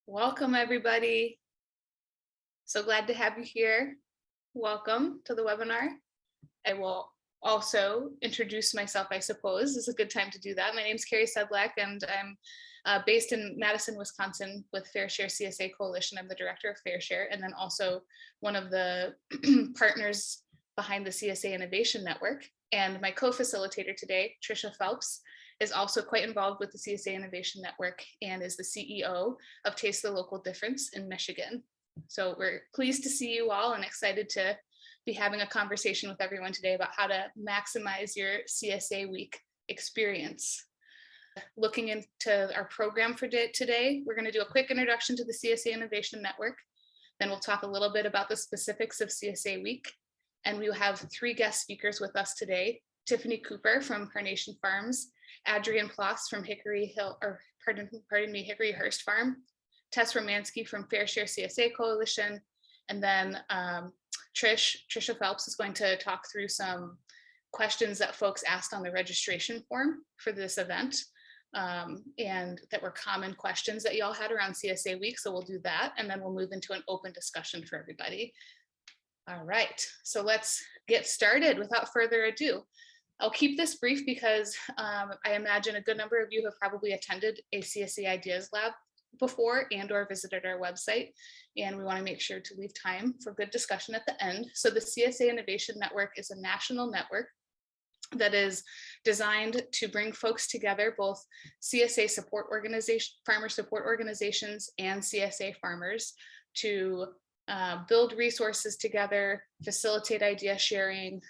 Welcome, everybody. So glad to have you here. Welcome to the webinar. I will also introduce myself, I suppose. This is a good time to do that. My name is Carrie Sedlak, and I'm based in Madison, Wisconsin with Fair Share CSA Coalition. I'm the director of Fair Share, and then also one of the partners behind the CSA Innovation Network. And my co-facilitator today, Tricia Phelps, is also quite involved with the CSA Innovation Network and is the CEO of Taste the Local Difference in Michigan. So we're pleased to see you all and excited to be having a conversation with everyone today about how to maximize your CSA Week experience. Looking into our program for today, we're going to do a quick introduction to the CSA Innovation Network. Then we'll talk a little bit about the specifics of CSA Week. And we will have 3 guest speakers with us today: Tiffany Cooper from Carnation Farms, Adrian Ploss from Hickory Hurst Farm, Tess Romansky from Fair Share CSA Coalition, and then Tricia Phelps is going to talk through some questions that folks asked on the registration form for this event, and that were common questions that y'all had around CSA Week. So we'll do that, and then we'll move into an open discussion for everybody. All right, so let's get started without further ado. I'll keep this brief because I imagine a good number of you have probably attended a CSA Ideas Lab before and or visited our website, and we want to make sure to leave time for good discussion at the end. So the CSA Innovation Network is a national network that is designed to bring folks together, both CSA support organization, farmer support organizations, and CSA farmers, to build resources together, facilitate idea sharing,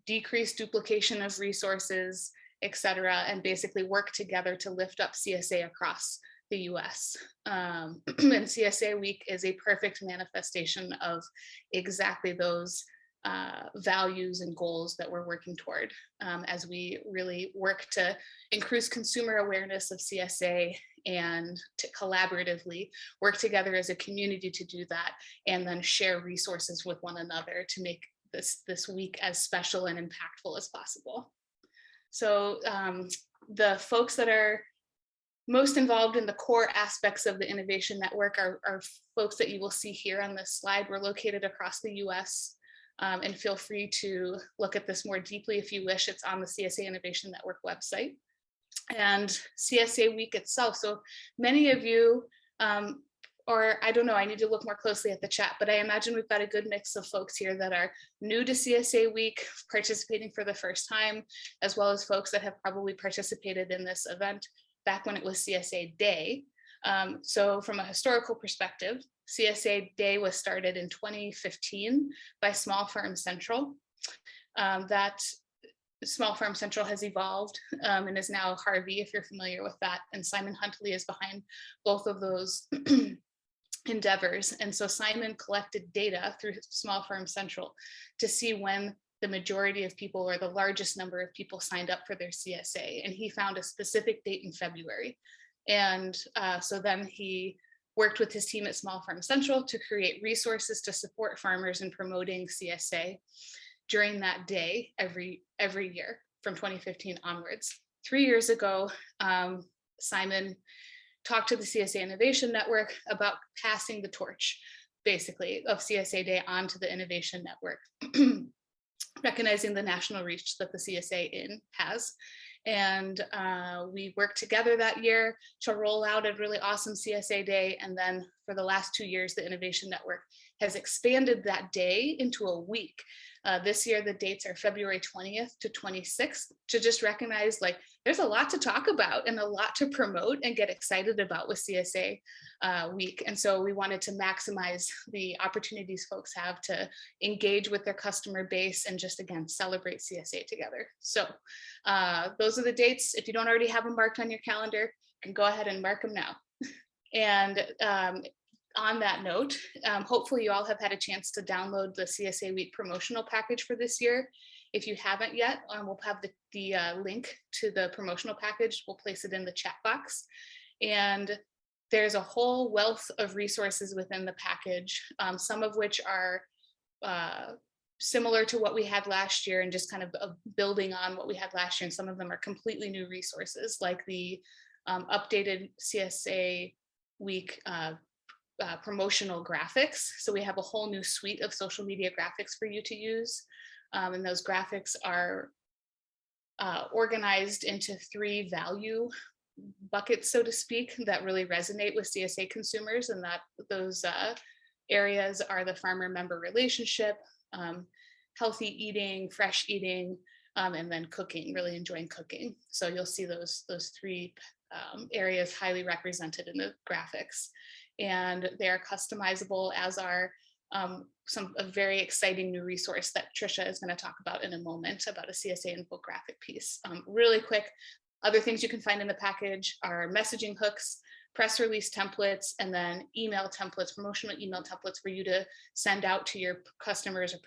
decrease duplication of resources, etc., and basically work together to lift up CSA across the US. And CSA Week is a perfect manifestation of exactly those values and goals that we're working toward as we really work to increase consumer awareness of CSA and to collaboratively work together as a community to do that, and then share resources with one another to make this week as special and impactful as possible. So the folks that are most involved in the core aspects of the Innovation Network are folks that you will see here on this slide. We're located across the US, and feel free to look at this more deeply if you wish. It's on the CSA Innovation Network website. And CSA Week itself, so many of you, or I don't know, I need to look more closely at the chat, but I imagine we've got a good mix of folks here that are new to CSA Week, participating for the first time, as well as folks that have probably participated in this event back when it was CSA Day. So from a historical perspective, CSA Day was started in 2015 by Small Farm Central. That Small Farm Central has evolved and is now Harvey, if you're familiar with that, and Simon Huntley is behind both of those endeavors. And so Simon collected data through Small Farm Central to see when the majority of people or the largest number of people signed up for their CSA, and he found a specific date in February. And so then he worked with his team at Small Farm Central to create resources to support farmers in promoting CSA during that day every year from 2015 onwards. 3 years ago, Simon talked to the CSA Innovation Network about passing the torch, basically, of CSA Day onto the Innovation Network, recognizing the national reach that the CSA has. And we worked together that year to roll out a really awesome CSA Day. And then for the last 2 years, the Innovation Network has expanded that day into a week. This year, the dates are February 20th to 26th, to just recognize, like, there's a lot to talk about and a lot to promote and get excited about with CSA Week. And so we wanted to maximize the opportunities folks have to engage with their customer base and just, again, celebrate CSA together. So those are the dates. If you don't already have them marked on your calendar, you can go ahead and mark them now. And on that note, hopefully you all have had a chance to download the CSA Week promotional package for this year. If you haven't yet, we'll have the link to the promotional package. We'll place it in the chat box. And there's a whole wealth of resources within the package, some of which are similar to what we had last year and just kind of building on what we had last year. And some of them are completely new resources, like the updated CSA Week promotional graphics. So we have a whole new suite of social media graphics for you to use. And those graphics are organized into 3 value buckets, so to speak, that really resonate with CSA consumers. And that those areas are the farmer-member relationship, healthy eating, fresh eating, and then cooking, really enjoying cooking. So you'll see those 3 areas highly represented in the graphics. And they are customizable, as are a very exciting new resource that Trisha is going to talk about in a moment, about a CSA infographic piece. Really quick, other things you can find in the package are messaging hooks, press release templates, and then email templates, promotional email templates for you to send out to your customers or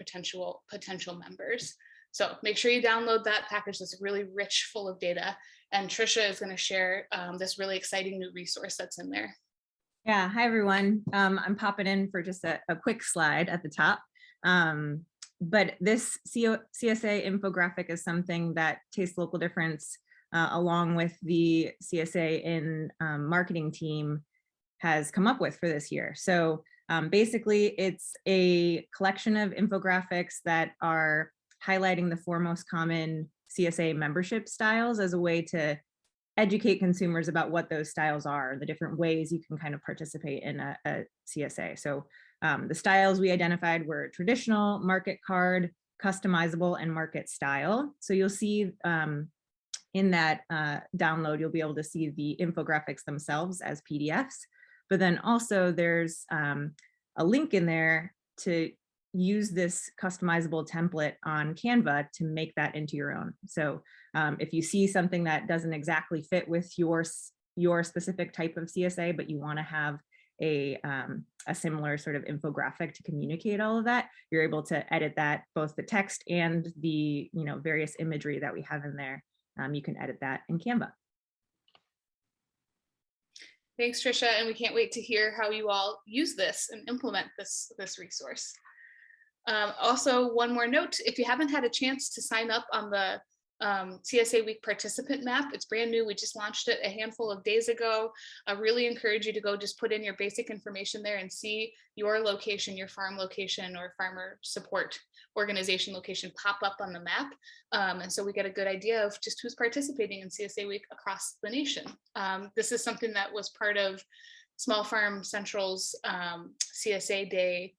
potential members. So make sure you download that package that's really rich, full of data. And Trisha is going to share this really exciting new resource that's in there. Yeah, hi everyone. I'm popping in for just a quick slide at the top. But this CSA infographic is something that Taste Local Difference, along with the CSA in marketing team, has come up with for this year. So basically, it's a collection of infographics that are highlighting the 4 most common CSA membership styles as a way to educate consumers about what those styles are, the different ways you can kind of participate in a CSA. So the styles we identified were traditional, market card, customizable, and market style. So you'll see in that download, you'll be able to see the infographics themselves as PDFs, but then also there's a link in there to use this customizable template on Canva to make that into your own. So if you see something that doesn't exactly fit with your specific type of CSA, but you want to have a similar sort of infographic to communicate all of that, you're able to edit that, both the text and the various imagery that we have in there. You can edit that in Canva. Thanks, Trisha, and we can't wait to hear how you all use this and implement this resource. Also, one more note, if you haven't had a chance to sign up on the CSA Week Participant Map, it's brand new. We just launched it a handful of days ago. I really encourage you to go just put in your basic information there and see your location, your farm location or farmer support organization location pop up on the map. And so we get a good idea of just who's participating in CSA Week across the nation. This is something that was part of Small Farm Central's CSA Day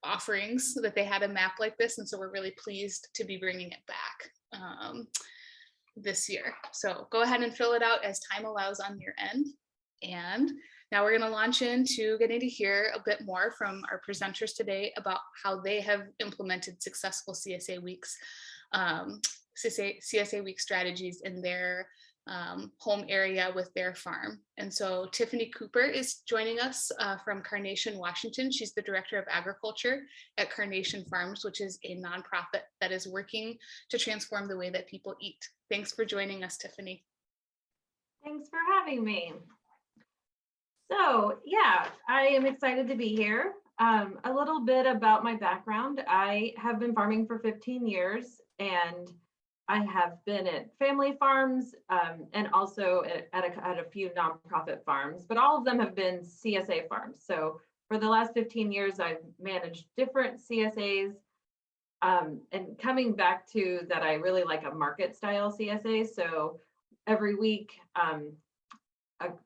offerings, that they had a map like this, and so we're really pleased to be bringing it back this year. So go ahead and fill it out as time allows on your end. And now we're going to launch into getting to hear a bit more from our presenters today about how they have implemented successful CSA weeks, CSA Week strategies in their home area with their farm. And so Tiffany Cooper is joining us from Carnation, Washington. She's the Director of Agriculture at Carnation Farms, which is a nonprofit that is working to transform the way that people eat. Thanks for joining us, Tiffany. Thanks for having me. So yeah, I am excited to be here. A little bit about my background. I have been farming for 15 years, and I have been at family farms and also at a few nonprofit farms, but all of them have been CSA farms. So for the last 15 years, I've managed different CSAs. And coming back to that, I really like a market style CSA. So every week,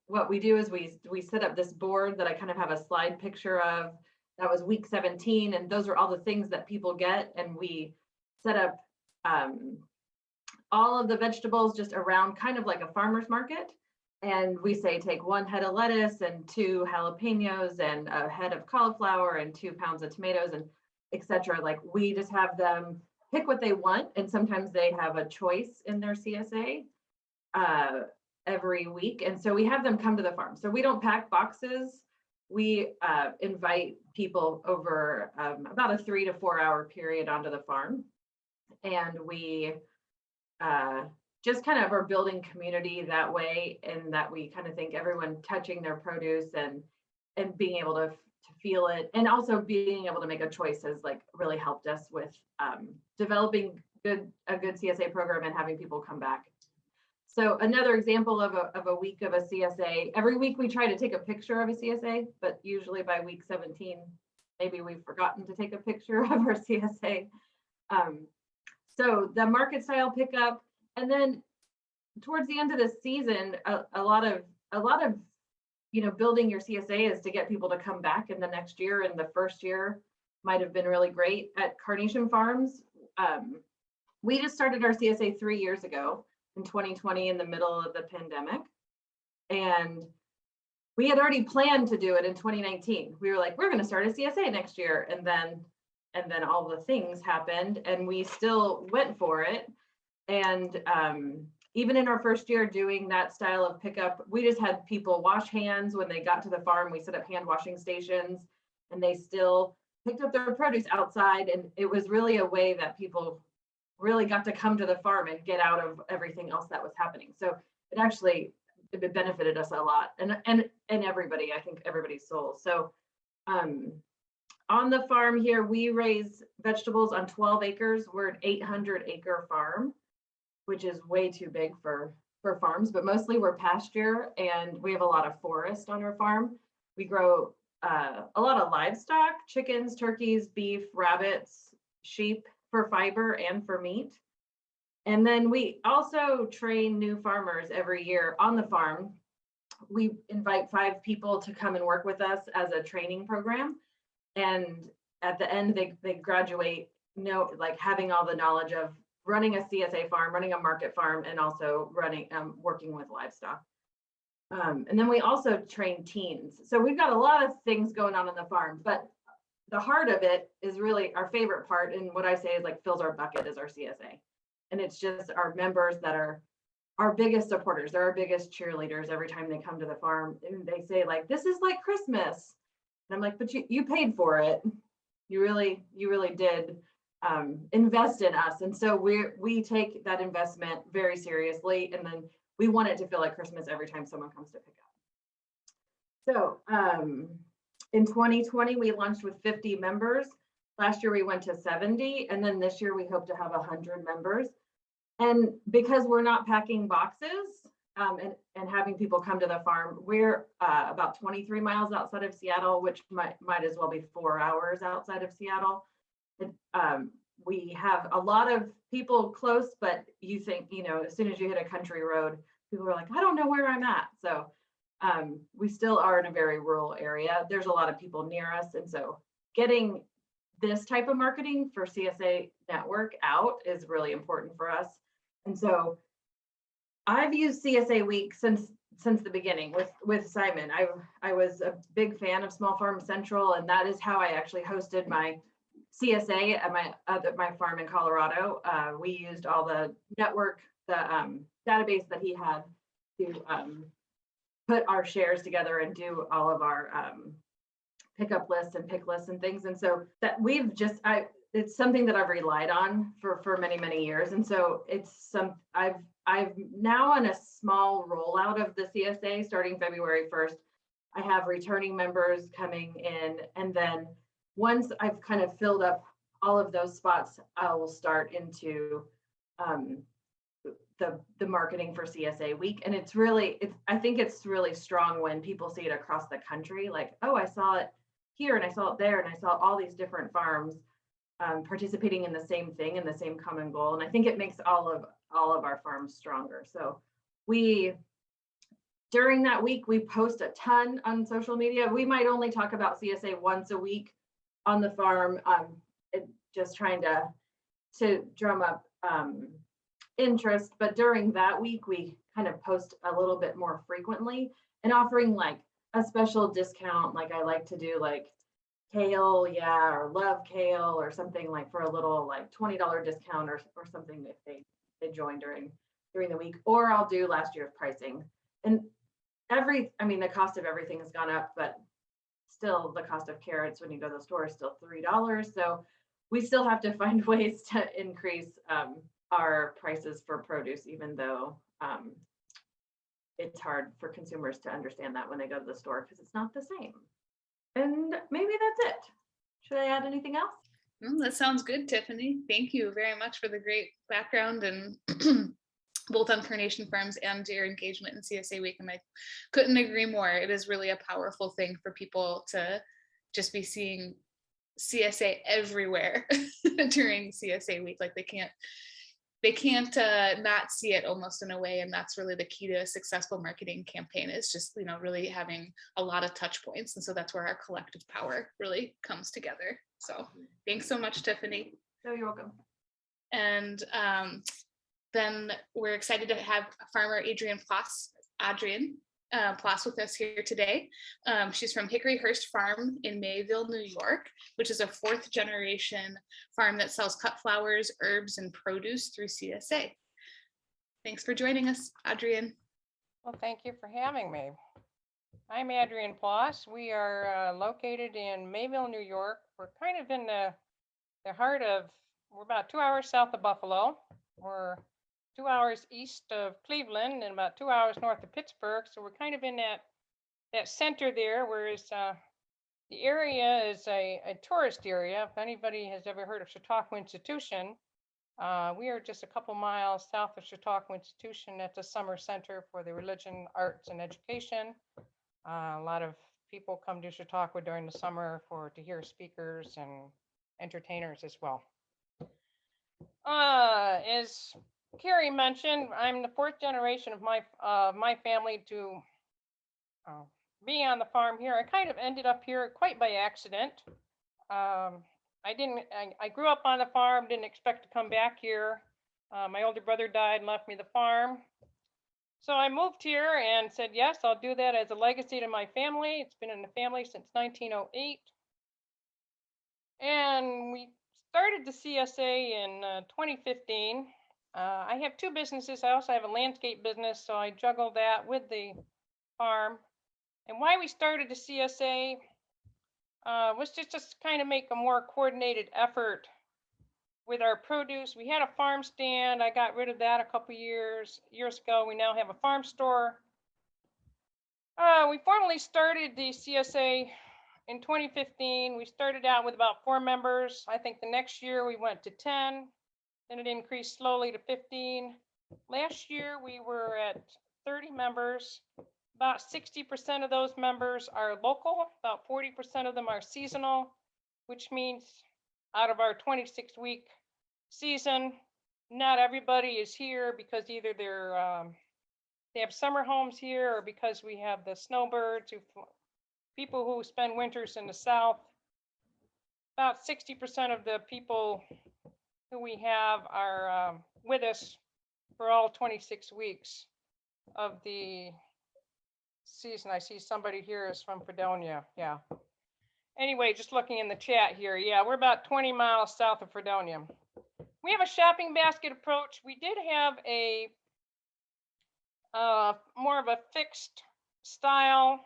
what we do is we set up this board that I kind of have a slide picture of. That was week 17, and those are all the things that people get. And we set up all of the vegetables just around kind of like a farmer's market. And we say, take 1 head of lettuce and 2 jalapenos and a head of cauliflower and 2 pounds of tomatoes and etc. Like, we just have them pick what they want. And sometimes they have a choice in their CSA every week. And so we have them come to the farm. So we don't pack boxes. We invite people over about a 3 to 4 hour period onto the farm. And we just kind of are building community that way, and that we kind of think everyone touching their produce and being able to feel it, and also being able to make a choice has like really helped us with developing a good CSA program and having people come back. So another example of a week of a CSA, every week we try to take a picture of a CSA, but usually by week 17, maybe we've forgotten to take a picture of our CSA. So the market style pickup, and then towards the end of the season, a lot of building your CSA is to get people to come back in the next year, and the first year might have been really great. At Carnation Farms, we just started our CSA 3 years ago in 2020 in the middle of the pandemic, and we had already planned to do it in 2019. We were like, we're going to start a CSA next year, and then all the things happened, and we still went for it. And even in our first year doing that style of pickup, we just had people wash hands when they got to the farm. We set up hand washing stations, and they still picked up their produce outside, and it was really a way that people really got to come to the farm and get out of everything else that was happening. So it benefited us a lot, and everybody, I think everybody's soul. So on the farm here, we raise vegetables on 12 acres. We're an 800-acre farm, which is way too big for farms, but mostly we're pasture, and we have a lot of forest on our farm. We grow a lot of livestock, chickens, turkeys, beef, rabbits, sheep, for fiber and for meat. And then we also train new farmers every year on the farm. We invite 5 people to come and work with us as a training program. And at the end, they graduate, having all the knowledge of running a CSA farm, running a market farm, and also working with livestock. And then we also train teens. So we've got a lot of things going on the farm, but the heart of it is really our favorite part. And what I say is fills our bucket is our CSA. And it's just our members that are our biggest supporters. They're our biggest cheerleaders every time they come to the farm. And they say this is like Christmas. And I'm like, but you paid for it. You really did invest in us. And so we take that investment very seriously. And then we want it to feel like Christmas every time someone comes to pick up. So in 2020, we launched with 50 members. Last year, we went to 70. And then this year, we hope to have 100 members. And because we're not packing boxes and having people come to the farm, we're about 23 miles outside of Seattle, which might as well be 4 hours outside of Seattle. We have a lot of people close, but you think, as soon as you hit a country road, people are like, I don't know where I'm at. So we still are in a very rural area. There's a lot of people near us. And so getting this type of marketing for CSA Network out is really important for us. And so I've used CSA Week since the beginning with Simon. I was a big fan of Small Farm Central, and that is how I actually hosted my CSA at my farm in Colorado. We used all the network, the database that he had to put our shares together and do all of our pickup lists and pick lists and things. And so that it's something that I've relied on for many, many years. And so I've now on a small rollout of the CSA starting February 1st. I have returning members coming in, and then once I've kind of filled up all of those spots, I will start into the marketing for CSA Week. And I think it's really strong when people see it across the country, like, oh, I saw it here and I saw it there, and I saw all these different farms participating in the same thing and the same common goal. And I think it makes all of our farms stronger. So during that week, we post a ton on social media. We might only talk about CSA once a week on the farm, just trying to drum up interest. But during that week, we kind of post a little bit more frequently and offering a special discount. Like I like to do kale, or love kale, or something for a little $20 discount or something if they join during the week. Or I'll do last year's pricing. And the cost of everything has gone up, but still the cost of carrots when you go to the store is still $3. So we still have to find ways to increase our prices for produce, even though it's hard for consumers to understand that when they go to the store because it's not the same. And maybe that's it. Should I add anything else? That sounds good, Tiffany. Thank you very much for the great background and both on Carnation Farms and your engagement in CSA Week. And I couldn't agree more. It is really a powerful thing for people to just be seeing CSA everywhere during CSA Week. Like they can't not see it almost in a way. And that's really the key to a successful marketing campaign, is just, you know, really having a lot of touch points. And so that's where our collective power really comes together. So thanks so much, Tiffany. No, you're welcome. And then we're excited to have farmer Adrian Ploss with us here today. She's from Hickoryhurst Farm in Mayville, New York, which is a 4th generation farm that sells cut flowers, herbs, and produce through CSA. Thanks for joining us, Adrian. Well, thank you for having me. I'm Adrian Ploss. We are located in Mayville, New York. We're kind of in the heart of, we're about 2 hours south of Buffalo. We're 2 hours east of Cleveland and about 2 hours north of Pittsburgh. So we're kind of in that center there, whereas the area is a tourist area. If anybody has ever heard of Chautauqua Institution, we are just a couple miles south of Chautauqua Institution. That's a summer center for the religion, arts, and education. A lot of people come to Chautauqua during the summer to hear speakers and entertainers as well. As Carrie mentioned, I'm the 4th generation of my family to be on the farm here. I kind of ended up here quite by accident. I grew up on the farm, didn't expect to come back here. My older brother died and left me the farm. So I moved here and said, yes, I'll do that as a legacy to my family. It's been in the family since 1908. And we started the CSA in 2015. I have 2 businesses. I also have a landscape business, so I juggle that with the farm. And why we started the CSA was just kind of make a more coordinated effort with our produce. We had a farm stand. I got rid of that a couple years ago. We now have a farm store. We formally started the CSA in 2015. We started out with about 4 members. I think the next year we went to 10. Then it increased slowly to 15. Last year we were at 30 members. About 60% of those members are local. About 40% of them are seasonal, which means out of our 26-week season, not everybody is here because either they have summer homes here, or because we have the snowbirds, people who spend winters in the south. About 60% of the people who we have are with us for all 26 weeks of the season. I see somebody here is from Fredonia. Yeah. Anyway, just looking in the chat here. Yeah, we're about 20 miles south of Fredonia. We have a shopping basket approach. We did have a more of a fixed style,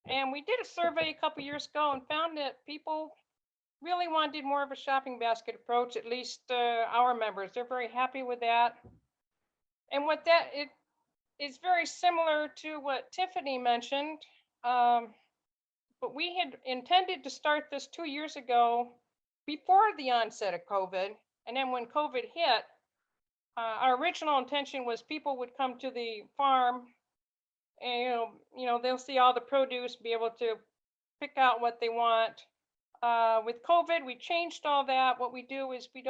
and we did a survey a couple years ago and found that people really wanted more of a shopping basket approach, at least our members. They're very happy with that. And what that is very similar to what Tiffany mentioned, but we had intended to start this 2 years ago before the onset of COVID. And then when COVID hit, our original intention was people would come to the farm and, they'll see all the produce, be able to pick out what they want. With COVID, we changed all that. What we do is we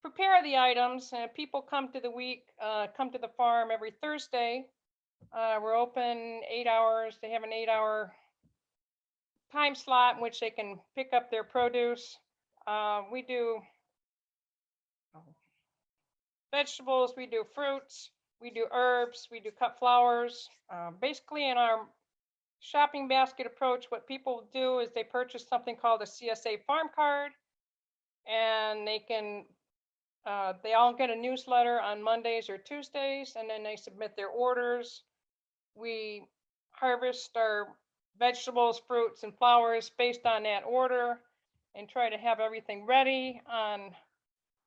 prepare the items, and people come to the farm every Thursday. We're open 8 hours. They have an 8-hour time slot in which they can pick up their produce. We do vegetables, we do fruits, we do herbs, we do cut flowers. Basically, in our shopping basket approach, what people do is they purchase something called a CSA farm card, and they all get a newsletter on Mondays or Tuesdays, and then they submit their orders. We harvest our vegetables, fruits, and flowers based on that order and try to have everything ready on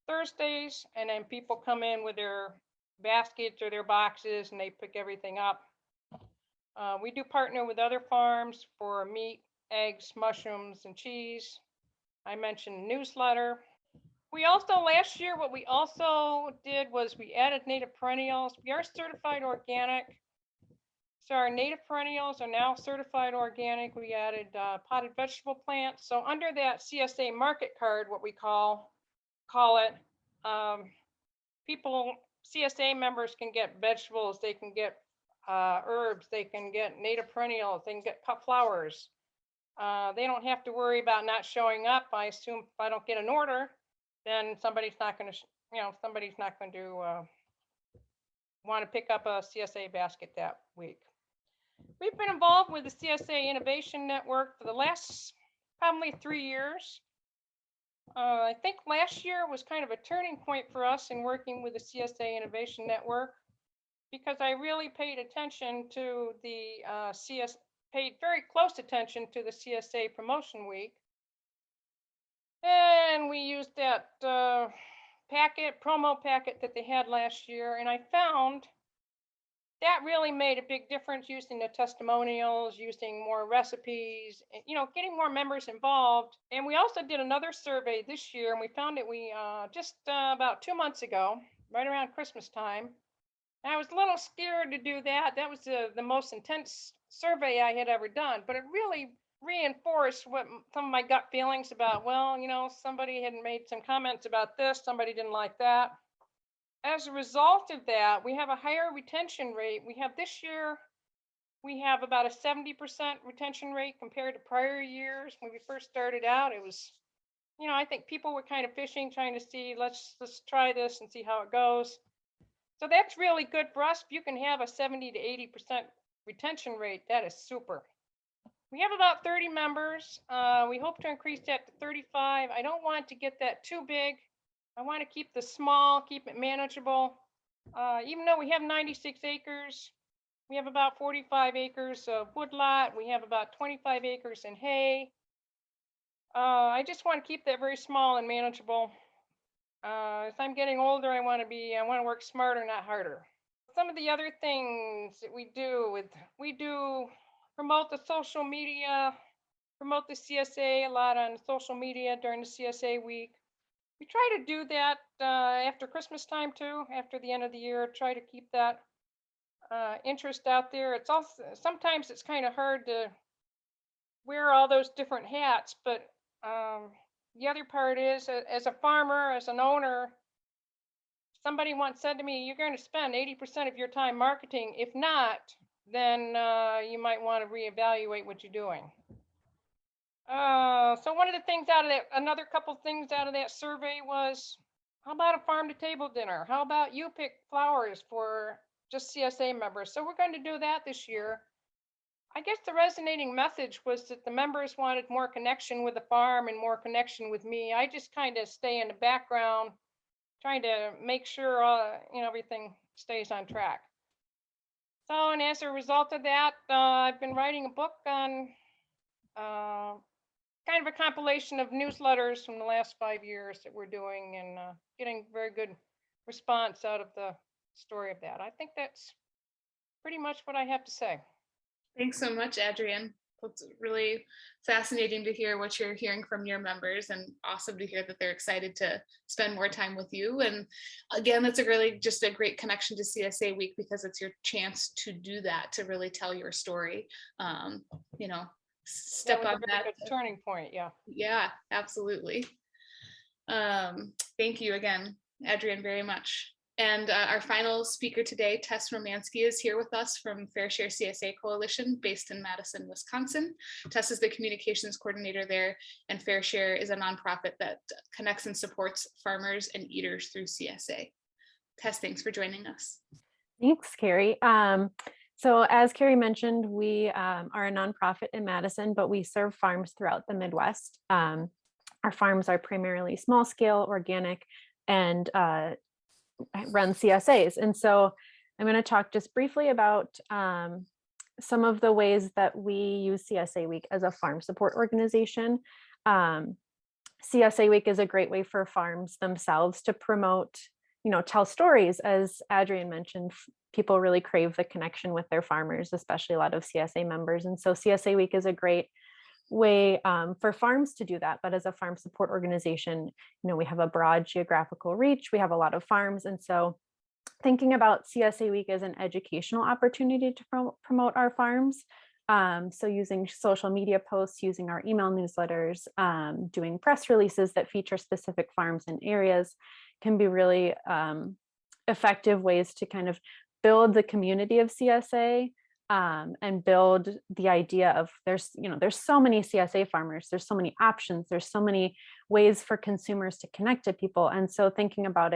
Thursdays, and then people come in with their baskets or their boxes and they pick everything up. We do partner with other farms for meat, eggs, mushrooms, and cheese. I mentioned newsletter. We also, last year, what we also did was we added native perennials. We are certified organic. So our native perennials are now certified organic. We added potted vegetable plants. So under that CSA market card, what we call it, people, CSA members can get vegetables, they can get herbs, they can get native perennials, they can get cut flowers. They don't have to worry about not showing up. I assume if I don't get an order, then somebody's not going to, somebody's not going to want to pick up a CSA basket that week. We've been involved with the CSA Innovation Network for the last probably 3 years. I think last year was kind of a turning point for us in working with the CSA Innovation Network, because I really paid attention to the paid very close attention to the CSA Promotion Week. And we used that promo packet that they had last year, and I found that really made a big difference, using the testimonials, using more recipes, getting more members involved. And we also did another survey this year, and we found that we just about 2 months ago, right around Christmas time. And I was a little scared to do that. That was the most intense survey I had ever done, but it really reinforced what some of my gut feelings about, somebody had made some comments about this, somebody didn't like that. As a result of that, we have a higher retention rate. This year, we have about a 70% retention rate compared to prior years. When we first started out, it was, I think people were kind of fishing, trying to see, let's try this and see how it goes. So that's really good for us. If you can have a 70 to 80% retention rate, that is super. We have about 30 members. We hope to increase that to 35. I don't want to get that too big. I want to keep the small, keep it manageable. Even though we have 96 acres, we have about 45 acres of woodlot. We have about 25 acres in hay. I just want to keep that very small and manageable. As I'm getting older, I want to work smarter, not harder. Some of the other things that we do promote the social media, promote the CSA a lot on social media during the CSA week. We try to do that after Christmas time too, after the end of the year, try to keep that interest out there. It's also, sometimes it's kind of hard to wear all those different hats, but the other part is, as a farmer, as an owner, somebody once said to me, you're going to spend 80% of your time marketing. If not, then you might want to reevaluate what you're doing. So one of the things another couple things out of that survey was, how about a farm to table dinner? How about you pick flowers for just CSA members? So we're going to do that this year. I guess the resonating message was that the members wanted more connection with the farm and more connection with me. I just kind of stay in the background, trying to make sure everything stays on track. So, and as a result of that, I've been writing a book on kind of a compilation of newsletters from the last 5 years that we're doing, and getting very good response out of the story of that. I think that's pretty much what I have to say. Thanks so much, Adrian. It's really fascinating to hear what you're hearing from your members, and awesome to hear that they're excited to spend more time with you. And again, that's just a great connection to CSA Week, because it's your chance to do that, to really tell your story. Step on that turning point. Yeah, absolutely. Thank you again, Adrian, very much. And our final speaker today, Tess Romansky, is here with us from Fair Share CSA Coalition, based in Madison, Wisconsin. Tess is the communications coordinator there, and Fair Share is a nonprofit that connects and supports farmers and eaters through CSA. Tess, thanks for joining us. Thanks, Carrie. So as Carrie mentioned, we are a nonprofit in Madison, but we serve farms throughout the Midwest. Our farms are primarily small scale, organic, and run CSAs. And so I'm going to talk just briefly about some of the ways that we use CSA Week as a farm support organization. CSA Week is a great way for farms themselves to promote, tell stories. As Adrian mentioned, people really crave the connection with their farmers, especially a lot of CSA members. And so CSA Week is a great way for farms to do that. But as a farm support organization, we have a broad geographical reach. We have a lot of farms. And so thinking about CSA Week as an educational opportunity to promote our farms. So using social media posts, using our email newsletters, doing press releases that feature specific farms and areas can be really effective ways to kind of build the community of CSA and build the idea of there's so many CSA farmers, there's so many options, there's so many ways for consumers to connect to people. And so thinking about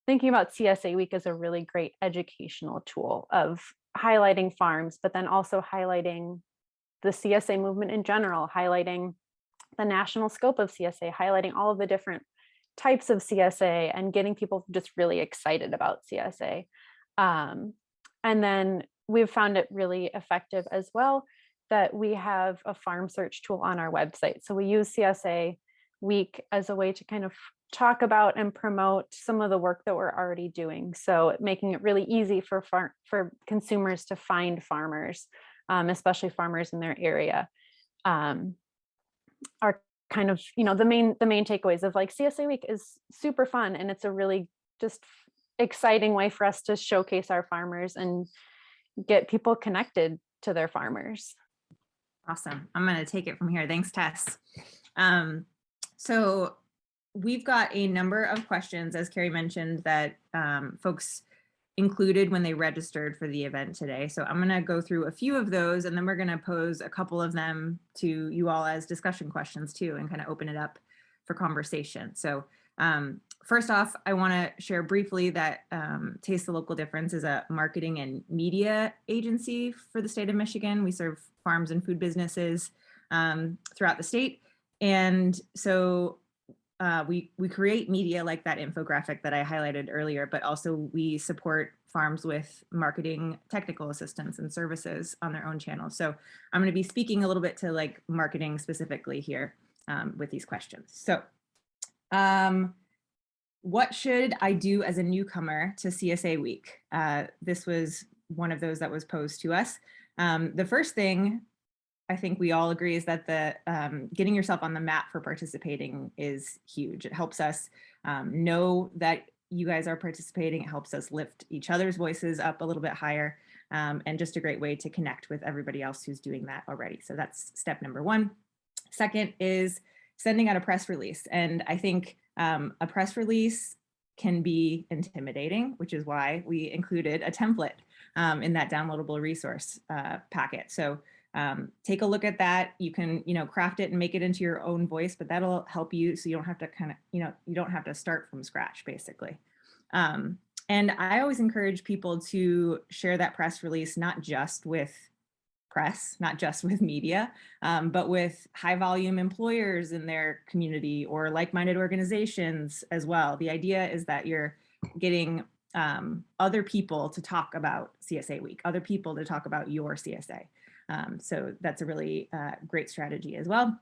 CSA Week as a really great educational tool of highlighting farms, but then also highlighting the CSA movement in general, highlighting the national scope of CSA, highlighting all of the different types of CSA and getting people just really excited about CSA. And then we've found it really effective as well that we have a farm search tool on our website. So we use CSA Week as a way to kind of talk about and promote some of the work that we're already doing. So making it really easy for consumers to find farmers, especially farmers in their area. Are kind of, the main takeaways of like CSA Week is super fun, and it's a really just exciting way for us to showcase our farmers and get people connected to their farmers. Awesome. I'm going to take it from here. Thanks, Tess. So we've got a number of questions, as Carrie mentioned, that folks included when they registered for the event today. So I'm going to go through a few of those, and then we're going to pose a couple of them to you all as discussion questions too, and kind of open it up for conversation. So first off, I want to share briefly that Taste the Local Difference is a marketing and media agency for the state of Michigan. We serve farms and food businesses throughout the state. And so we create media like that infographic that I highlighted earlier, but also we support farms with marketing technical assistance and services on their own channels. So I'm going to be speaking a little bit to like marketing specifically here with these questions. So what should I do as a newcomer to CSA Week? This was one of those that was posed to us. The first thing I think we all agree is that the getting yourself on the map for participating is huge. It helps us know that you guys are participating. It helps us lift each other's voices up a little bit higher, and just a great way to connect with everybody else who's doing that already. So that's step number one. Second is sending out a press release. And I think a press release can be intimidating, which is why we included a template in that downloadable resource packet. So take a look at that. You can, craft it and make it into your own voice, but that'll help you so you don't have to you don't have to start from scratch, basically. And I always encourage people to share that press release, not just with press, not just with media, but with high volume employers in their community or like-minded organizations as well. The idea is that you're getting other people to talk about CSA Week, other people to talk about your CSA. So that's a really great strategy as well.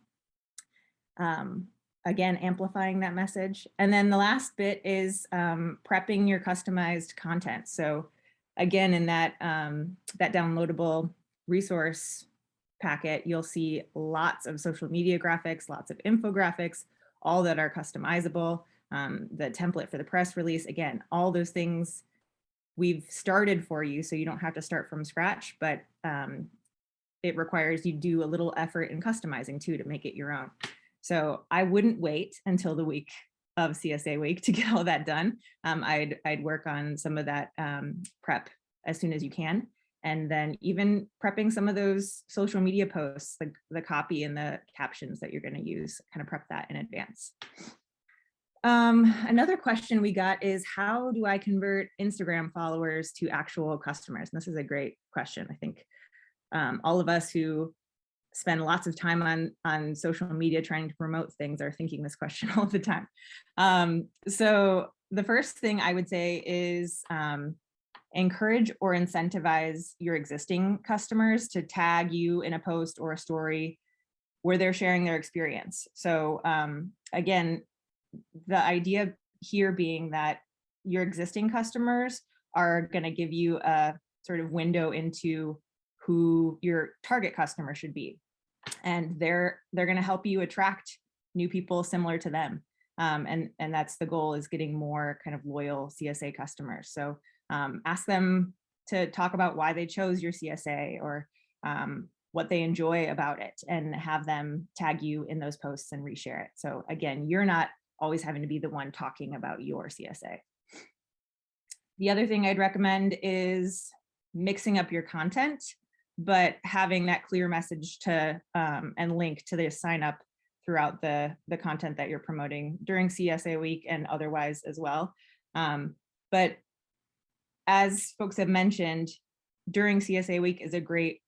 Again, amplifying that message. And then the last bit is prepping your customized content. So again, in that, that downloadable resource packet, you'll see lots of social media graphics, lots of infographics, all that are customizable. The template for the press release, again, all those things we've started for you so you don't have to start from scratch, but it requires you do a little effort in customizing too to make it your own. So I wouldn't wait until the week of CSA Week to get all that done. I'd work on some of that prep as soon as you can. And then even prepping some of those social media posts, the copy and the captions that you're going to use, kind of prep that in advance. Another question we got is, how do I convert Instagram followers to actual customers? And this is a great question. I think all of us who spend lots of time on social media trying to promote things are thinking this question all the time. So the first thing I would say is encourage or incentivize your existing customers to tag you in a post or a story where they're sharing their experience. So again, the idea here being that your existing customers are going to give you a sort of window into who your target customer should be. and they're going to help you attract new people similar to them. And that's the goal, is getting more kind of loyal CSA customers. So ask them to talk about why they chose your CSA, or what they enjoy about it, and have them tag you in those posts and reshare it. So again, you're not always having to be the one talking about your CSA. The other thing I'd recommend is mixing up your content, but having that clear message to and link to the sign up throughout the content that you're promoting during CSA week and otherwise as well. But as folks have mentioned, during CSA week is a great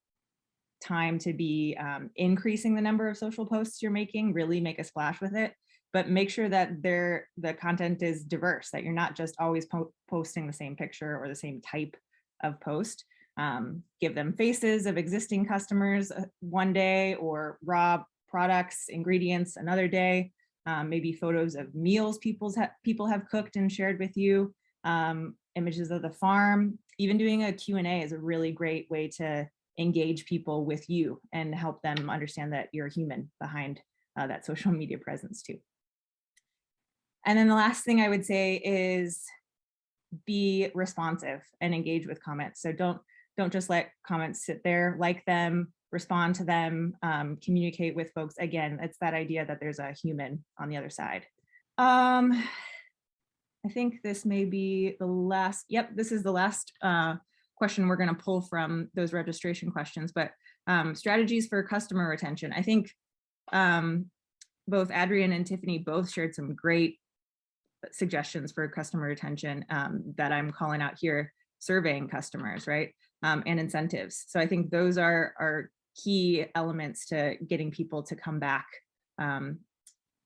time to be increasing the number of social posts you're making, really make a splash with it, but make sure that the content is diverse, that you're not just always posting the same picture or the same type of post. Give them faces of existing customers one day, or raw products, ingredients another day, maybe photos of meals people have cooked and shared with you, images of the farm. Even doing a Q&A is a really great way to engage people with you and help them understand that you're a human behind that social media presence too. And then the last thing I would say is be responsive and engage with comments. So don't just let comments sit there, like them, respond to them, communicate with folks. Again, it's that idea that there's a human on the other side. I think this may be the last, this is the last question we're gonna pull from those registration questions, but strategies for customer retention. I think both Adrian and Tiffany both shared some great suggestions for customer retention that I'm calling out here: surveying customers, right? And incentives. So I think those are key elements to getting people to come back.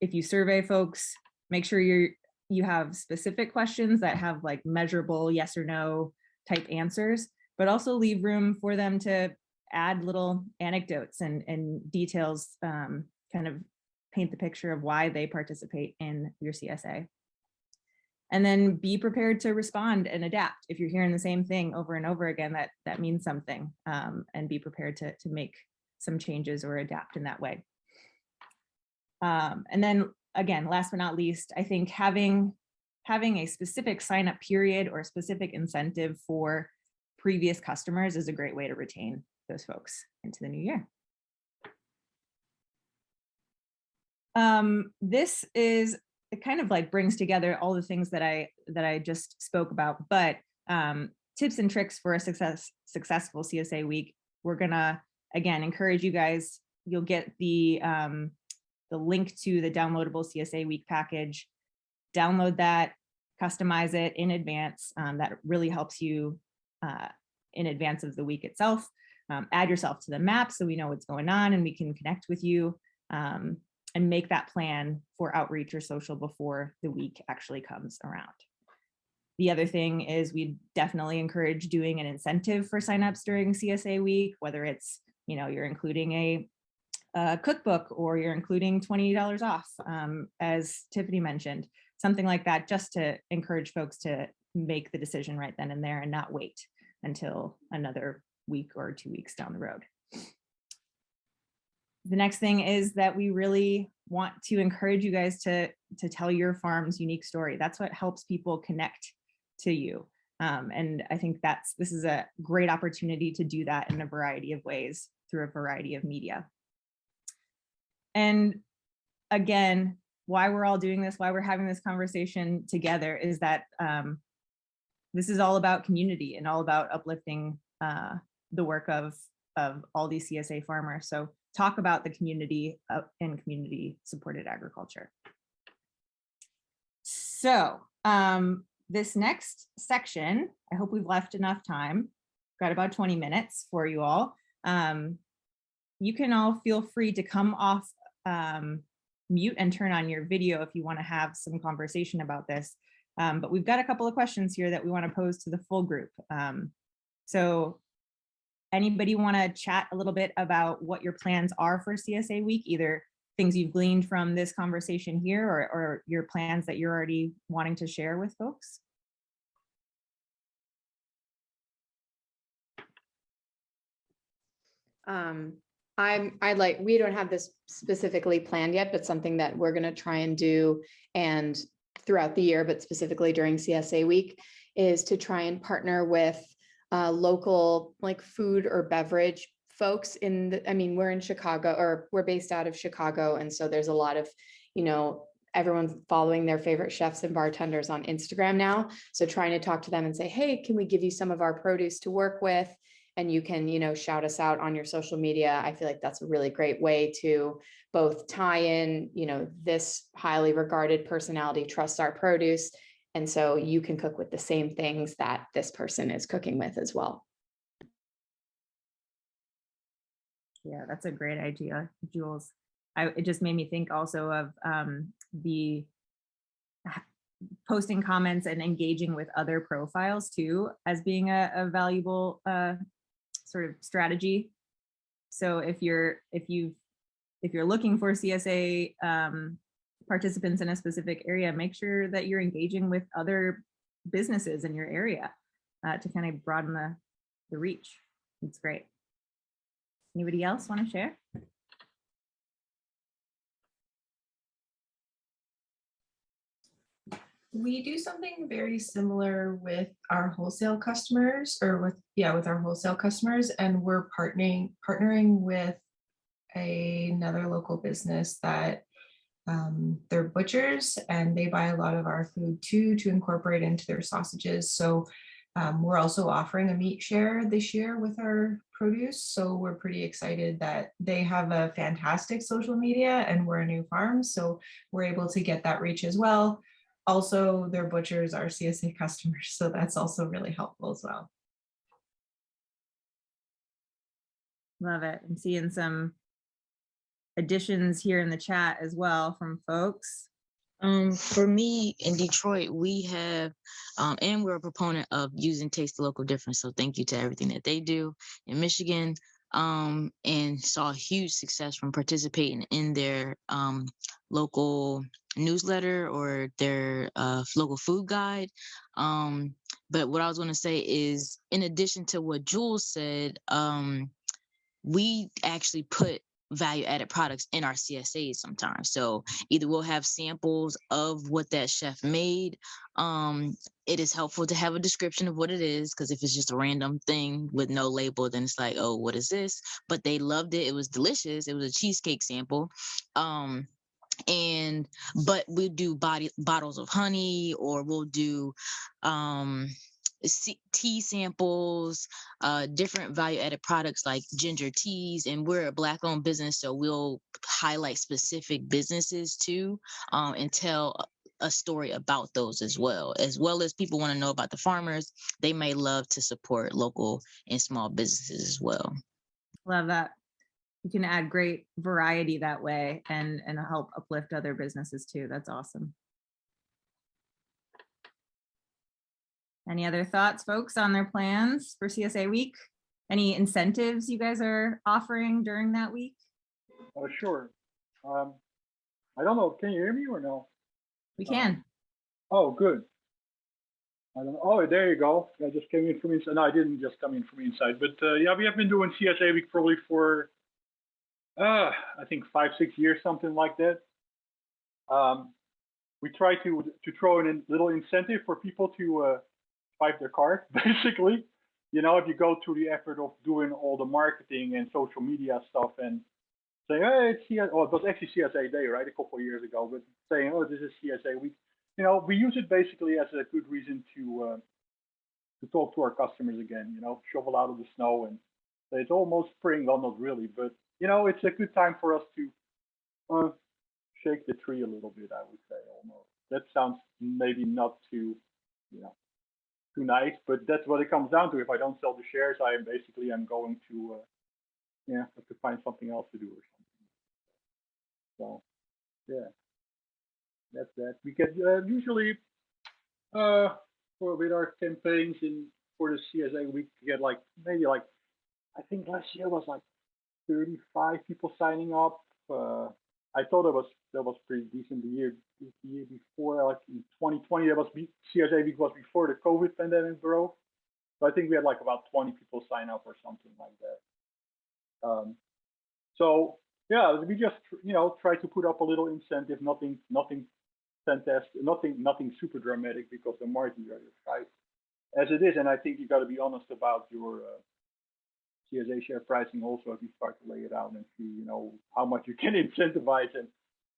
If you survey folks, make sure you have specific questions that have like measurable yes or no type answers, but also leave room for them to add little anecdotes and details, kind of paint the picture of why they participate in your CSA. And then be prepared to respond and adapt. If you're hearing the same thing over and over again, that means something, and be prepared to make some changes or adapt in that way. And then again, last but not least, I think having a specific sign up period or a specific incentive for previous customers is a great way to retain those folks into the new year. This is, it kind of like brings together all the things that I just spoke about, but tips and tricks for a successful CSA week. We're gonna, again, encourage you guys. You'll get the link to the downloadable CSA week package. Download that, customize it in advance. That really helps you in advance of the week itself. Add yourself to the map so we know what's going on and we can connect with you. And make that plan for outreach or social before the week actually comes around. The other thing is we definitely encourage doing an incentive for signups during CSA week, whether it's, you're including a cookbook or you're including $20 off, as Tiffany mentioned, something like that, just to encourage folks to make the decision right then and there and not wait until another week or 2 weeks down the road. The next thing is that we really want to encourage you guys to tell your farm's unique story. That's what helps people connect to you. And I think this is a great opportunity to do that in a variety of ways through a variety of media. And again, why we're all doing this, why we're having this conversation together is that this is all about community and all about uplifting the work of all these CSA farmers. So talk about the community and community supported agriculture. So this next section, I hope we've left enough time. Got about 20 minutes for you all. You can all feel free to come off mute and turn on your video if you want to have some conversation about this. But we've got a couple of questions here that we want to pose to the full group. So anybody want to chat a little bit about what your plans are for CSA week, either things you've gleaned from this conversation here or your plans that you're already wanting to share with folks? we don't have this specifically planned yet, but something that we're going to try and do and throughout the year, but specifically during CSA week, is to try and partner with local like food or beverage folks I mean, we're in Chicago, or we're based out of Chicago. And so there's a lot of, everyone's following their favorite chefs and bartenders on Instagram now. So trying to talk to them and say, hey, can we give you some of our produce to work with? And you can, shout us out on your social media. I feel like that's a really great way to both tie in, this highly regarded personality trusts our produce. And so you can cook with the same things that this person is cooking with as well. Yeah, that's a great idea, Jules. It just made me think also of the posting comments and engaging with other profiles too, as being a valuable sort of strategy. So if you're looking for CSA participants in a specific area, make sure that you're engaging with other businesses in your area to kind of broaden the reach. It's great. Anybody else want to share? We do something very similar with our wholesale customers, or with our wholesale customers, and we're partnering with another local business that they're butchers, and they buy a lot of our food too to incorporate into their sausages. So we're also offering a meat share this year with our produce. So we're pretty excited that they have a fantastic social media and we're a new farm. So we're able to get that reach as well. Also, their butchers are CSA customers, so that's also really helpful as well. Love it. I'm seeing some additions here in the chat as well from folks. For me in Detroit, we have, and we're a proponent of using Taste the Local Difference. So thank you to everything that they do in Michigan, and saw a huge success from participating in their local newsletter or their local food guide. But what I was going to say is, in addition to what Jules said, we actually put value-added products in our CSAs sometimes. So either we'll have samples of what that chef made. It is helpful to have a description of what it is, because if it's just a random thing with no label, then it's like, oh, what is this? But they loved it. It was delicious. It was a cheesecake sample. But we'll do bottles of honey, or we'll do tea samples, different value-added products like ginger teas, and we're a Black-owned business, so we'll highlight specific businesses too, and tell a story about those as well as people want to know about the farmers. They may love to support local and small businesses as well. Love that. You can add great variety that way and help uplift other businesses too. That's awesome. Any other thoughts, folks, on their plans for CSA week? Any incentives you guys are offering during that week? Oh, sure. I don't know. Can you hear me or no? We can. Oh, good. I don't know. Oh, there you go. I just came in from inside. No, I didn't just come in from inside. But yeah, we have been doing CSA week probably for, I think 5-6 years, something like that. We try to throw in a little incentive for people to swipe their card, basically. You know, if you go through the effort of doing all the marketing and social media stuff and saying, hey, it's CSA, well, it was actually CSA Day, right, a couple of years ago, but saying, oh, this is CSA week. You know, we use it basically as a good reason to talk to our customers again, you know, shovel out of the snow and say it's almost spring. Well, not really, but, you know, it's a good time for us to shake the tree a little bit, I would say, almost. That sounds maybe not too, you know, too nice, but that's what it comes down to. If I don't sell the shares, I'm going to, yeah, have to find something else to do or something. So, yeah, that's that. We get usually with our campaigns for the CSA week, we get like maybe like, I think last year was like 35 people signing up. I thought that was pretty decent. The year before, like in 2020, CSA week was before the COVID pandemic broke. So I think we had like about 20 people sign up or something like that. So yeah, we just, you know, try to put up a little incentive, nothing fantastic, nothing super dramatic, because the margins are just high as it is. And I think you got to be honest about your CSA share pricing also, if you start to lay it out and see, you know, how much you can incentivize,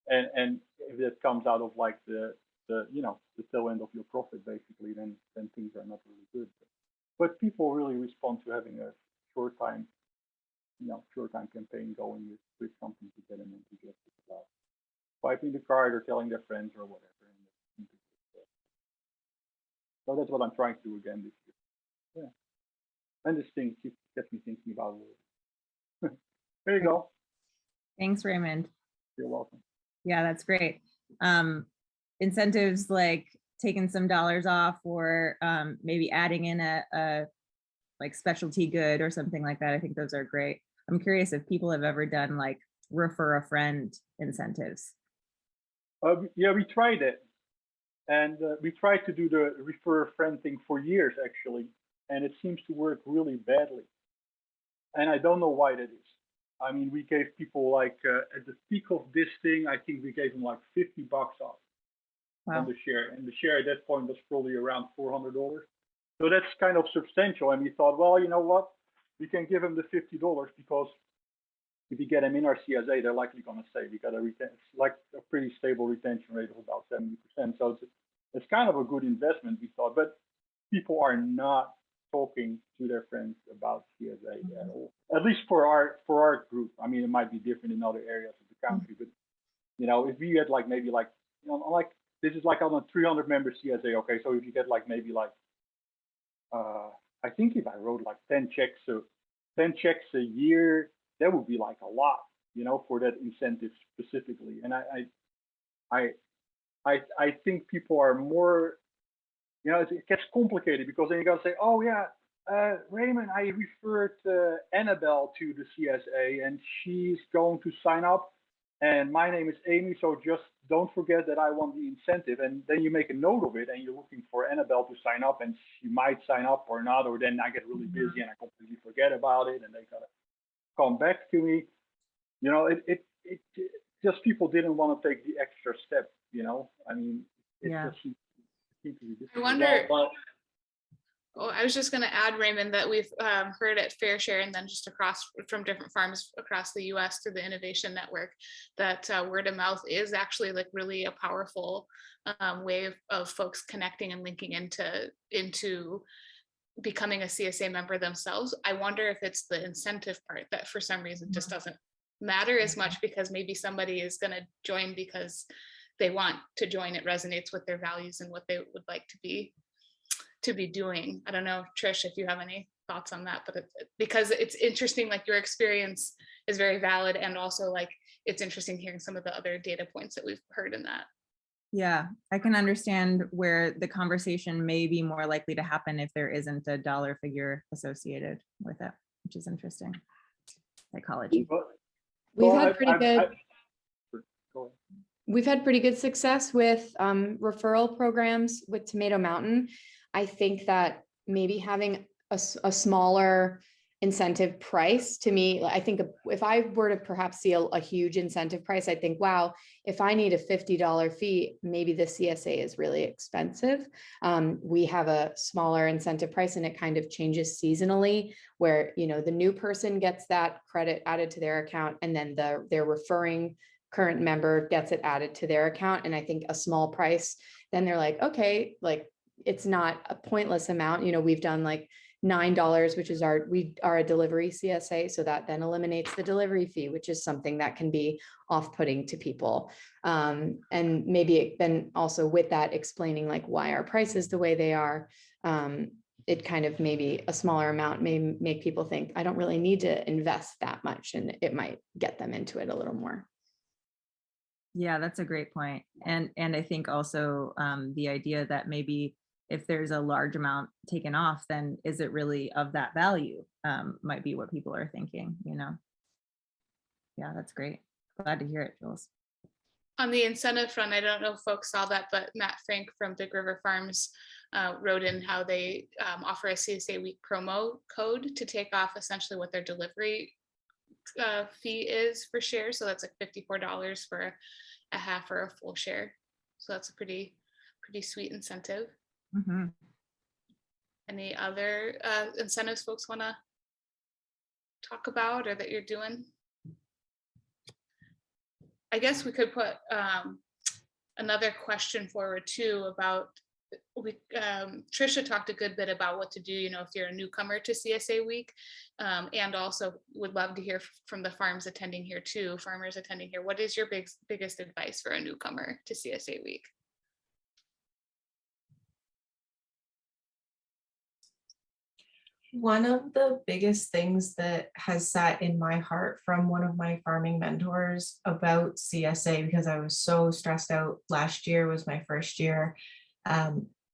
and if it comes out of like the you know, the tail end of your profit basically, then things are not really good. But people really respond to having a short time campaign going with something to get them enthusiastic about swiping the card or telling their friends or whatever. So that's what I'm trying to do again this year. Yeah. And this thing gets me thinking about it. There you go. Thanks, Raymond. You're welcome. Yeah, that's great. Incentives like taking some dollars off, or maybe adding in a like specialty good or something like that. I think those are great. I'm curious if people have ever done like refer a friend incentives. Yeah, we tried it. And we tried to do the refer a friend thing for years, actually. And it seems to work really badly. And I don't know why that is. I mean, we gave people like, at the peak of this thing, I think we gave them like $50 off on the share. And the share at that point was probably around $400. So that's kind of substantial. And we thought, well, you know what? We can give them the $50 because if you get them in our CSA, they're likely going to stay. We got like a pretty stable retention rate of about 70%. So it's kind of a good investment, we thought. But people are not talking to their friends about CSA at all. At least for our group. I mean, it might be different in other areas of the country, but you know, if we had like maybe like, you know, like this is like on a 300 member CSA. Okay, so if you get like maybe like, I think if I wrote like 10 checks a year, that would be like a lot, you know, for that incentive specifically. And I think people are more, you know, it gets complicated because then you got to say, oh yeah, Raymond, I referred Annabelle to the CSA and she's going to sign up. And my name is Amy, so just don't forget that I want the incentive. And then you make a note of it and you're looking for Annabelle to sign up, and she might sign up or not, or then I get really busy and I completely forget about it and they gotta come back to me. You know, it just people didn't want to take the extra step, you know. I mean, it just seems to be difficult. I wonder, I was just going to add, Raymond, that we've heard at Fair Share and then just across from different farms across the US through the Innovation Network, that word of mouth is actually like really a powerful way of folks connecting and linking into becoming a CSA member themselves. I wonder if it's the incentive part that for some reason just doesn't matter as much, because maybe somebody is going to join because they want to join. It resonates with their values and what they would like to be doing. I don't know, Trish, if you have any thoughts on that, but because it's interesting, like your experience is very valid, and also like it's interesting hearing some of the other data points that we've heard in that. Yeah, I can understand where the conversation may be more likely to happen if there isn't a dollar figure associated with it, which is interesting. Psychology. We've had pretty good success with referral programs with Tomato Mountain. I think that maybe having a smaller incentive price, to me, I think if I were to perhaps see a huge incentive price, I think, wow, if I need a $50 fee, maybe the CSA is really expensive. We have a smaller incentive price and it kind of changes seasonally, where, you know, the new person gets that credit added to their account, and then their referring current member gets it added to their account. And I think a small price, then they're like, okay, like it's not a pointless amount. You know, we've done like $9, which is we are a delivery CSA. So that then eliminates the delivery fee, which is something that can be off-putting to people. And maybe then also with that explaining like why our prices the way they are, it kind of maybe a smaller amount may make people think I don't really need to invest that much, and it might get them into it a little more. Yeah, that's a great point. And I think also the idea that maybe if there's a large amount taken off, then is it really of that value? Might be what people are thinking, you know? Yeah, that's great. Glad to hear it, Jules. On the incentive front, I don't know if folks saw that, but Matt Frank from Big River Farms wrote in how they offer a CSA Week promo code to take off essentially what their delivery fee is for shares. So that's like $54 for a half or a full share. So that's a pretty sweet incentive. Mhm. Any other incentives folks want to talk about or that you're doing? I guess we could put another question forward too about, Trisha talked a good bit about what to do, if you're a newcomer to CSA Week, and also would love to hear from the farmers attending here too. What is your biggest advice for a newcomer to CSA Week? One of the biggest things that has sat in my heart from one of my farming mentors about CSA, because I was so stressed out, last year was my first year.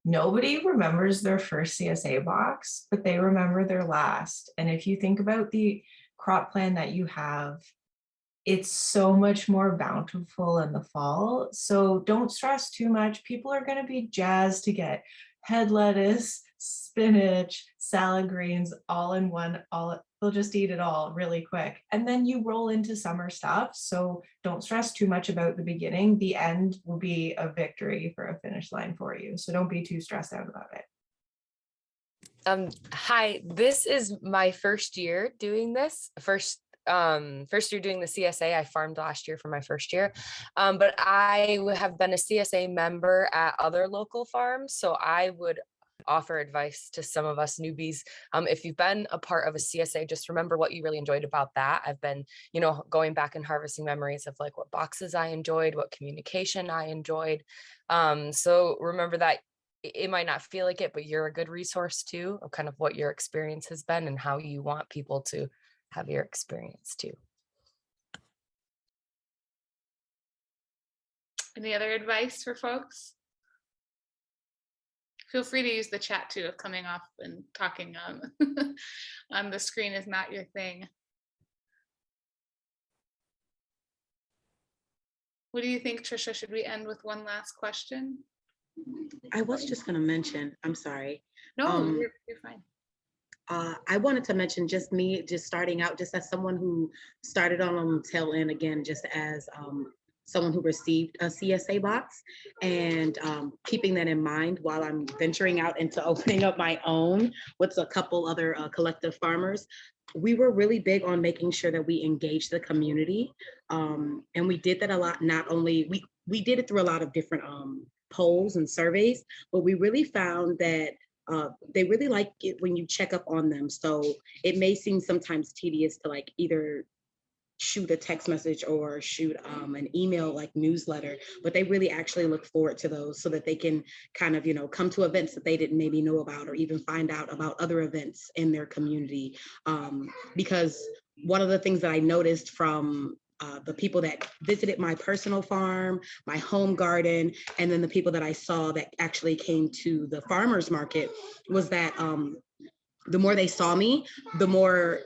Nobody remembers their first CSA box, but they remember their last. And if you think about the crop plan that you have, it's so much more bountiful in the fall. So don't stress too much. People are going to be jazzed to get head lettuce, spinach, salad greens, all in one, they'll just eat it all really quick. And then you roll into summer stuff. So don't stress too much about the beginning. The end will be a victory for a finish line for you. So don't be too stressed out about it. Hi, this is my first year doing this. First year doing the CSA. I farmed last year for my first year, but I have been a CSA member at other local farms. So I would offer advice to some of us newbies. If you've been a part of a CSA, just remember what you really enjoyed about that. I've been, going back and harvesting memories of like what boxes I enjoyed, what communication I enjoyed. So remember that it might not feel like it, but you're a good resource too, of kind of what your experience has been and how you want people to have your experience too. Any other advice for folks? Feel free to use the chat too if coming off and talking on the screen is not your thing. What do you think, Trisha? Should we end with one last question? I was just going to mention, I'm sorry. No, you're fine. I wanted to mention just me, just starting out, just as someone who started on the tail end again, just as someone who received a CSA box, and keeping that in mind while I'm venturing out into opening up my own with a couple other collective farmers. We were really big on making sure that we engaged the community. And we did that a lot. Not only, we did it through a lot of different polls and surveys, but we really found that they really like it when you check up on them. So it may seem sometimes tedious to like either shoot a text message or shoot an email like newsletter, but they really actually look forward to those so that they can kind of, come to events that they didn't maybe know about, or even find out about other events in their community. Because one of the things that I noticed from the people that visited my personal farm, my home garden, and then the people that I saw that actually came to the farmers market was that the more they saw me, the more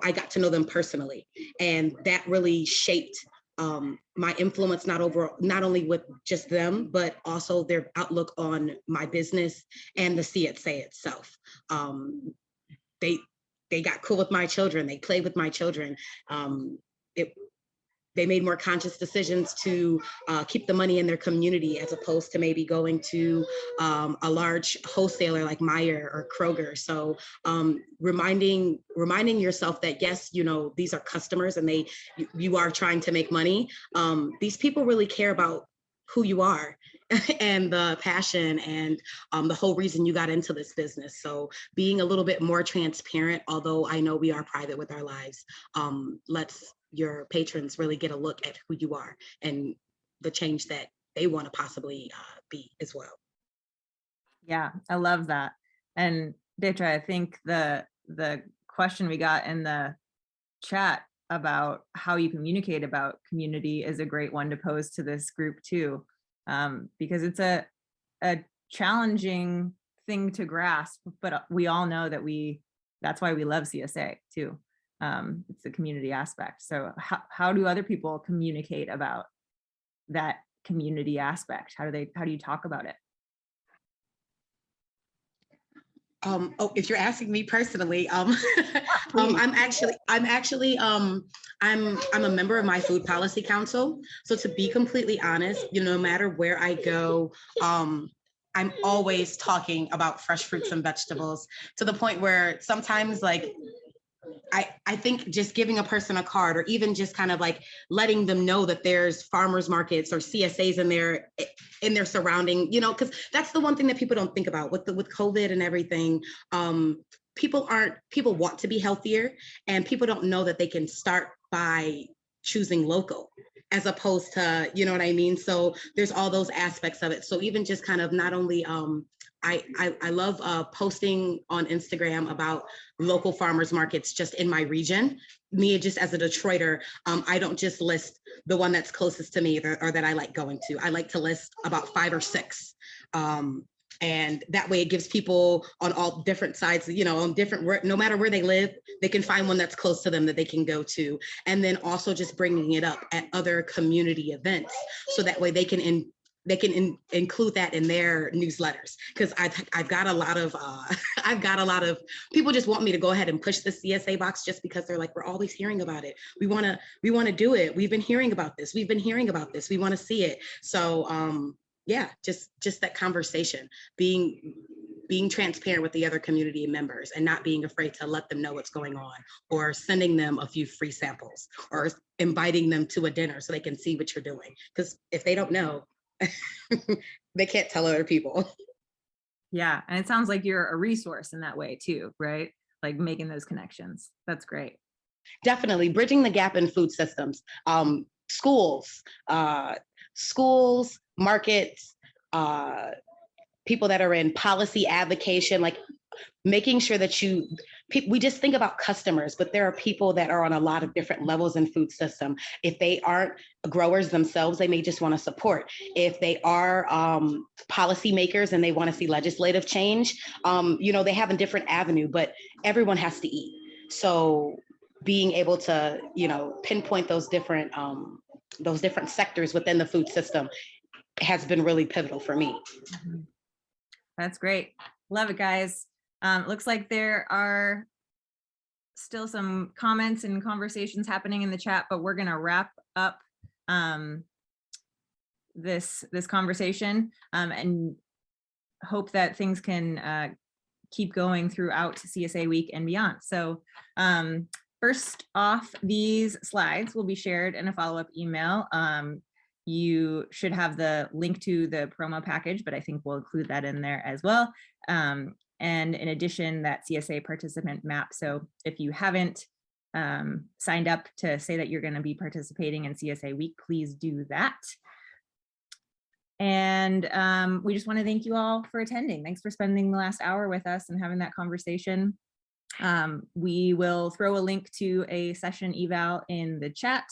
I got to know them personally. And that really shaped my influence, not only with just them, but also their outlook on my business and the CSA itself. They got cool with my children. They played with my children. They made more conscious decisions to keep the money in their community, as opposed to maybe going to a large wholesaler like Meijer or Kroger. So reminding yourself that yes, these are customers and you are trying to make money. These people really care about who you are and the passion and the whole reason you got into this business. So being a little bit more transparent, although I know we are private with our lives, lets your patrons really get a look at who you are and the change that they want to possibly be as well. Yeah, I love that. And Detra, I think the question we got in the chat about how you communicate about community is a great one to pose to this group too, because it's a challenging thing to grasp, but we all know that that's why we love CSA too. It's the community aspect. So how do other people communicate about that community aspect? How do you talk about it? Oh, if you're asking me personally, I'm a member of my food policy council. So to be completely honest, no matter where I go, I'm always talking about fresh fruits and vegetables, to the point where sometimes, like, I think just giving a person a card, or even just kind of like letting them know that there's farmers markets or CSAs in their surrounding, because that's the one thing that people don't think about with COVID and everything. People want to be healthier, and people don't know that they can start by choosing local, as opposed to, you know what I mean? So there's all those aspects of it. So even just kind of not only, I love posting on Instagram about local farmers markets just in my region. Me, just as a Detroiter, I don't just list the one that's closest to me or that I like going to. I like to list about 5 or 6. And that way it gives people on all different sides, on different, no matter where they live, they can find one that's close to them that they can go to. And then also just bringing it up at other community events, so that way they can include that in their newsletters. Because I've got a lot of people just want me to go ahead and push the CSA box, just because they're like, we're always hearing about it. We want to do it. We've been hearing about this. We want to see it. So yeah, just that conversation, being transparent with the other community members, and not being afraid to let them know what's going on, or sending them a few free samples, or inviting them to a dinner so they can see what you're doing. Because if they don't know, they can't tell other people. Yeah, and it sounds like you're a resource in that way too, right? Like making those connections. That's great. Definitely bridging the gap in food systems, schools, markets, people that are in policy advocation, like making sure that we just think about customers, but there are people that are on a lot of different levels in food system. If they aren't growers themselves, they may just want to support. If they are policymakers and they want to see legislative change, they have a different avenue, but everyone has to eat. So being able to, pinpoint those different sectors within the food system has been really pivotal for me. That's great. Love it, guys. Looks like there are still some comments and conversations happening in the chat, but we're going to wrap up this conversation and hope that things can keep going throughout CSA Week and beyond. So first off, these slides will be shared in a follow-up email. You should have the link to the promo package, but I think we'll include that in there as well. And in addition, that CSA participant map. So if you haven't signed up to say that you're going to be participating in CSA Week, please do that. And we just want to thank you all for attending. Thanks for spending the last hour with us and having that conversation. We will throw a link to a session eval in the chat.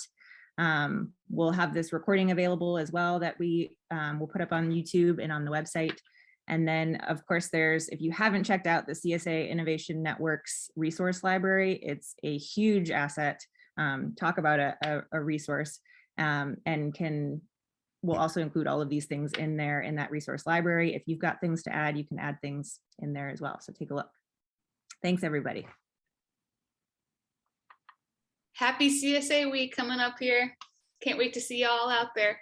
We'll have this recording available as well that we will put up on YouTube and on the website. And then, of course, if you haven't checked out the CSA Innovation Network's resource library, it's a huge asset. Talk about a resource, and we'll also include all of these things in there in that resource library. If you've got things to add, you can add things in there as well. So take a look. Thanks, everybody. Happy CSA Week coming up here. Can't wait to see y'all out there.